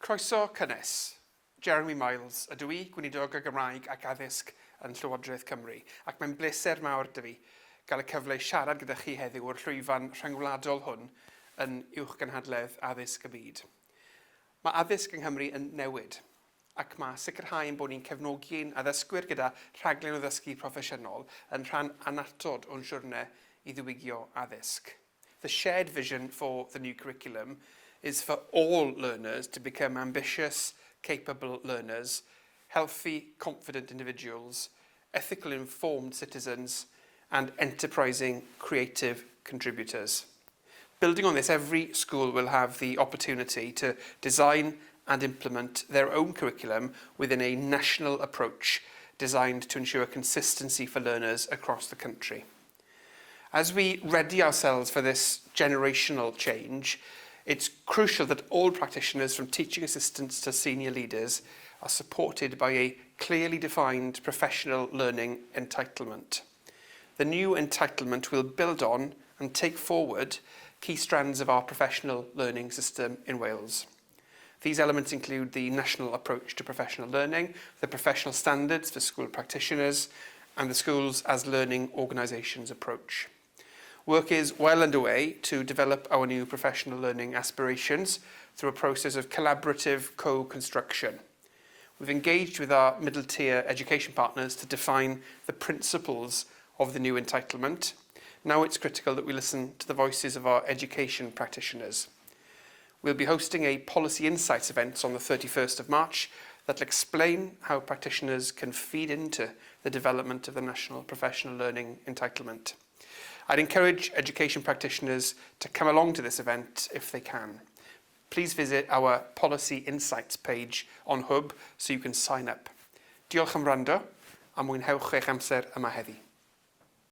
Croeso cynnes. Jeremy Miles, ydw i, Gweinidog y Gymraeg ac Addysg yn Llywodraeth Cymru, ac mae'n bleser mawr 'da fi gael y cyfle i siarad gyda chi heddiw o'r llwyfan rhyngwladol hwn yn Uwchgynhadledd Addysg y Byd. Mae addysg yng Nghymru yn newid, ac mae sicrhau yn bod ni'n cefnogi'n addysgwyr gyda rhaglen o ddysgu proffesiynol yn rhan anatod o'n siwrne i ddiwygio addysg. The shared vision for the new curriculum is for all learners to become ambitious, capable learners, healthy, confident individuals, ethical, informed citizens, and enterprising, creative contributors. Building on this, every school will have the opportunity to design and implement their own curriculum within a national approach designed to ensure consistency for learners across the country. As we ready ourselves for this generational change, it's crucial that all practitioners, from teaching assistants to senior leaders, are supported by a clearly defined professional learning entitlement. The new entitlement will build on and take forward key strands of our professional learning system in Wales. These elements include the national approach to professional learning, the professional standards for school practitioners, and the schools as learning organisations approach. Work is well underway to develop our new professional learning aspirations through a process of collaborative co-construction. We've engaged with our middle-tier education partners to define the principles of the new entitlement. Now it's critical that we listen to the voices of our education practitioners. We'll be hosting a Policy Insights event on the 31st of March that will explain how practitioners can feed into the development of the National Professional Learning Entitlement. I'd encourage education practitioners to come along to this event if they can. Please visit our Policy Insights page on Hub so you can sign up. Diolch am wrando a mwynhewch eich amser yma heddi.